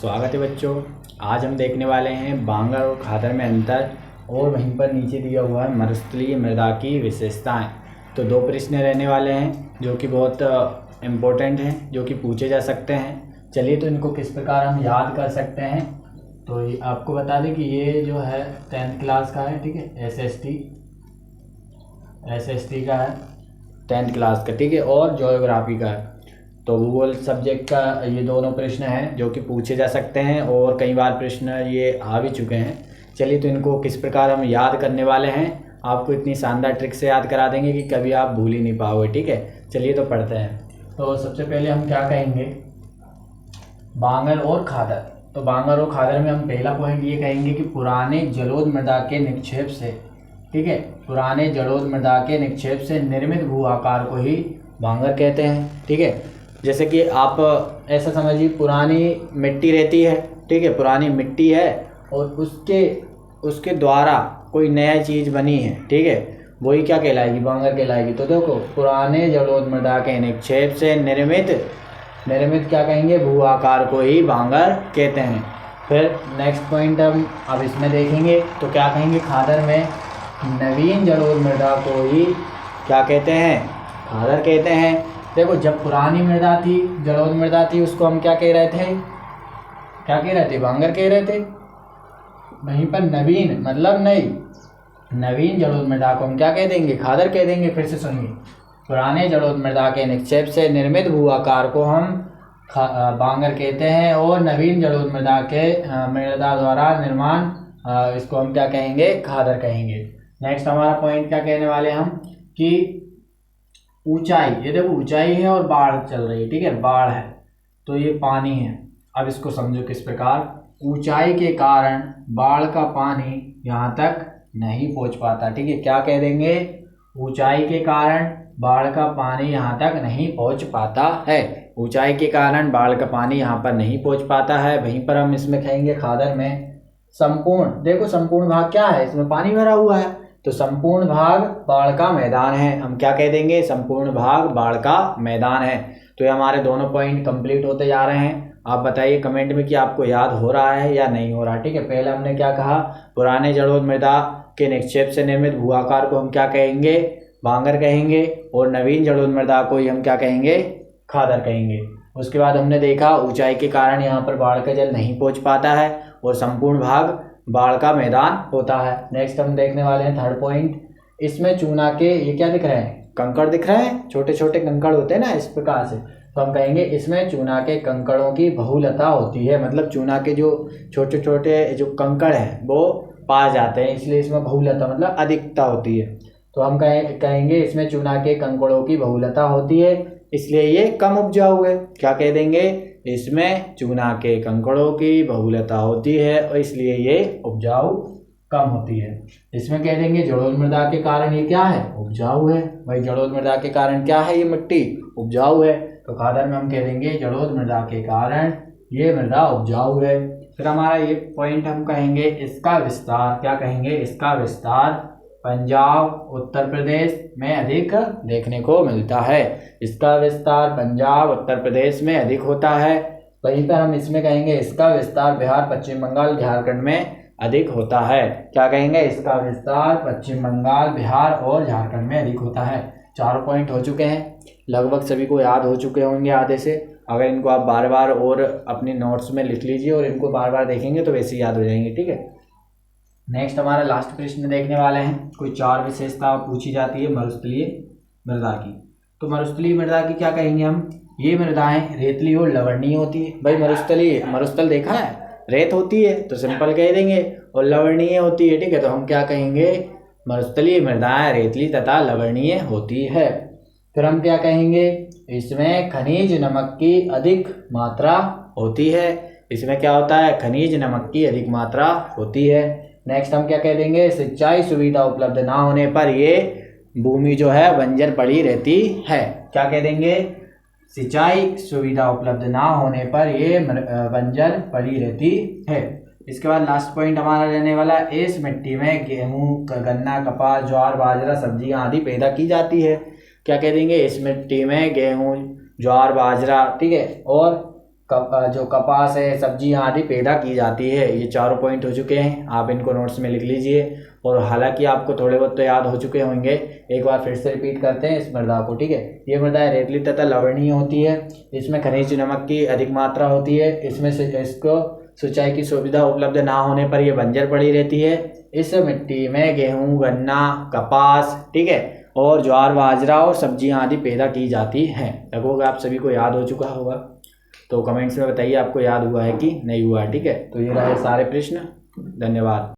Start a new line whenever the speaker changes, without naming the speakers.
स्वागत है बच्चों। आज हम देखने वाले हैं बांगर और खादर में अंतर और वहीं पर नीचे दिया हुआ है मरुस्थलीय मृदा की विशेषताएं। तो दो प्रश्न रहने वाले हैं जो कि बहुत इम्पोर्टेंट हैं, जो कि पूछे जा सकते हैं। चलिए तो इनको किस प्रकार हम याद कर सकते हैं। तो ये आपको बता दें कि ये जो है 10th क्लास का है, ठीक है। एसएसटी का है 10th क्लास का, ठीक है। और ज्योग्राफी का है। तो भूगोल सब्जेक्ट का ये दोनों प्रश्न हैं जो कि पूछे जा सकते हैं और कई बार प्रश्न ये आ भी चुके हैं। चलिए तो इनको किस प्रकार हम याद करने वाले हैं, आपको इतनी शानदार ट्रिक से याद करा देंगे कि कभी आप भूल ही नहीं पाओगे, ठीक है। चलिए तो पढ़ते हैं। तो सबसे पहले हम क्या कहेंगे, बांगर और खादर। तो बांगर और खादर में हम पहला पॉइंट ये कहेंगे कि पुराने जलोढ़ मृदा के निक्षेप से, ठीक है, पुराने जलोढ़ मृदा के निक्षेप से निर्मित भू आकार को ही बांगर कहते हैं, ठीक है। जैसे कि आप ऐसा समझिए, पुरानी मिट्टी रहती है, ठीक है, पुरानी मिट्टी है और उसके द्वारा कोई नया चीज़ बनी है, ठीक है, वही क्या कहलाएगी, बांगर कहलाएगी। तो देखो, पुराने जलोढ़ मृदा के निक्षेप से निर्मित क्या कहेंगे, भू आकार को ही बांगर कहते हैं। फिर नेक्स्ट पॉइंट हम अब इसमें देखेंगे तो क्या कहेंगे, खादर में नवीन जलोढ़ मृदा को ही क्या कहते हैं, खादर कहते हैं। देखो, जब पुरानी मृदा थी, जलोढ़ मृदा थी, उसको हम क्या कह रहे थे, बांगर कह रहे थे। वहीं पर नवीन मतलब नवीन जलोढ़ मृदा को हम क्या कह देंगे, खादर कह देंगे। फिर से सुनिए, पुराने जलोढ़ मृदा के निक्षेप से निर्मित भू आकार को हम बांगर कहते हैं और नवीन जलोढ़ मृदा द्वारा निर्माण इसको हम क्या कहेंगे, खादर कहेंगे। नेक्स्ट हमारा पॉइंट क्या कहने वाले हम कि ऊंचाई, ये देखो ऊंचाई है और बाढ़ चल रही है, ठीक है, बाढ़ है तो ये पानी है। अब इसको समझो किस प्रकार, ऊंचाई के कारण बाढ़ का पानी यहाँ तक नहीं पहुँच पाता, ठीक है। क्या कह देंगे, ऊंचाई के कारण बाढ़ का पानी यहाँ तक नहीं पहुँच पाता है, ऊंचाई के कारण बाढ़ का पानी यहाँ पर नहीं पहुँच पाता है। वहीं पर हम इसमें कहेंगे खादर में संपूर्ण, देखो संपूर्ण भाग क्या है, इसमें पानी भरा हुआ है तो संपूर्ण भाग बाढ़ का मैदान है, हम क्या कह देंगे, संपूर्ण भाग बाढ़ का मैदान है। तो ये हमारे दोनों पॉइंट कंप्लीट होते जा रहे हैं। आप बताइए कमेंट में कि आपको याद हो रहा है या नहीं हो रहा, ठीक है। पहले हमने क्या कहा, पुराने जलोढ़ मृदा के निक्षेप से निर्मित भू आकार को हम क्या कहेंगे, बांगर कहेंगे और नवीन जलोढ़ मृदा को ही हम क्या कहेंगे, खादर कहेंगे। उसके बाद हमने देखा ऊंचाई के कारण यहाँ पर बाढ़ का जल नहीं पहुँच पाता है और संपूर्ण भाग बाढ़ का मैदान होता है। नेक्स्ट हम देखने वाले हैं थर्ड पॉइंट, इसमें चूना के ये क्या दिख रहे हैं, कंकड़ दिख रहे हैं, छोटे छोटे कंकड़ होते हैं ना, इस प्रकार से। तो हम कहेंगे इसमें चूना के कंकड़ों की बहुलता होती है, मतलब चूना के जो छोटे छोटे जो कंकड़ हैं वो पाए जाते हैं, इसलिए इसमें बहुलता मतलब अधिकता होती है। तो हम कहेंगे इसमें चूना के कंकड़ों की बहुलता होती है, इसलिए ये कम उपजाऊ है। क्या कह देंगे, इसमें चूना के कंकड़ों की बहुलता होती है और इसलिए ये उपजाऊ कम होती है। इसमें कह देंगे जलोढ़ मृदा के कारण ये क्या है, उपजाऊ है। भाई जलोढ़ मृदा के कारण क्या है, ये मिट्टी उपजाऊ है। तो खादर में हम कह देंगे जलोढ़ मृदा के कारण ये मृदा उपजाऊ है। फिर हमारा ये पॉइंट हम कहेंगे इसका विस्तार, क्या कहेंगे, इसका विस्तार पंजाब उत्तर प्रदेश में अधिक देखने को मिलता है। इसका विस्तार पंजाब उत्तर प्रदेश में अधिक होता है। वहीं पर हम इसमें कहेंगे इसका विस्तार बिहार पश्चिम बंगाल झारखंड में अधिक होता है। क्या कहेंगे, इसका विस्तार पश्चिम बंगाल बिहार और झारखंड में अधिक होता है। चारों पॉइंट हो चुके हैं, लगभग सभी को याद हो चुके होंगे आधे से। अगर इनको आप बार बार और अपनी नोट्स में लिख लीजिए और इनको बार बार देखेंगे तो वैसे याद हो जाएंगे, ठीक है। नेक्स्ट हमारा लास्ट प्रश्न देखने वाले हैं, कोई 4 विशेषता पूछी जाती है मरुस्थलीय मृदा की। तो मरुस्थलीय मृदा की क्या कहेंगे हम, ये मृदाएं रेतली और लवणीय होती है। भाई मरुस्थल देखा है, रेत होती है तो सिंपल कह देंगे, और लवणीय होती है, ठीक है। तो हम क्या कहेंगे, मरुस्थलीय मृदाएं रेतली तथा लवणीय होती है। फिर हम क्या कहेंगे, इसमें खनिज नमक की अधिक मात्रा होती है। इसमें क्या होता है, खनिज नमक की अधिक मात्रा होती है। नेक्स्ट हम क्या कह देंगे, सिंचाई सुविधा उपलब्ध ना होने पर ये भूमि जो है बंजर पड़ी रहती है। क्या कह देंगे, सिंचाई सुविधा उपलब्ध ना होने पर ये बंजर पड़ी रहती है। इसके बाद लास्ट पॉइंट हमारा रहने वाला, इस मिट्टी में गेहूं, गन्ना, कपास, ज्वार, बाजरा, सब्जियां आदि पैदा की जाती है। क्या कह देंगे, इस मिट्टी में गेहूं, ज्वार, बाजरा, ठीक है, और जो कपास है, सब्जियां आदि पैदा की जाती है। ये चारों पॉइंट हो चुके हैं, आप इनको नोट्स में लिख लीजिए। और हालांकि आपको थोड़े बहुत तो याद हो चुके होंगे, एक बार फिर से रिपीट करते हैं इस मृदा को, ठीक है। ये मृदा रेतली तथा लवणीय होती है, इसमें खनिज नमक की अधिक मात्रा होती है, इसमें से इसको सिंचाई की सुविधा उपलब्ध ना होने पर यह बंजर पड़ी रहती है। इस मिट्टी में गेहूँ, गन्ना, कपास, ठीक है, और ज्वार, बाजरा और सब्जियां आदि पैदा की जाती हैं। लगभग आप सभी को याद हो चुका होगा, तो कमेंट्स में बताइए आपको याद हुआ है कि नहीं हुआ है, ठीक है। तो ये रहे सारे प्रश्न। धन्यवाद।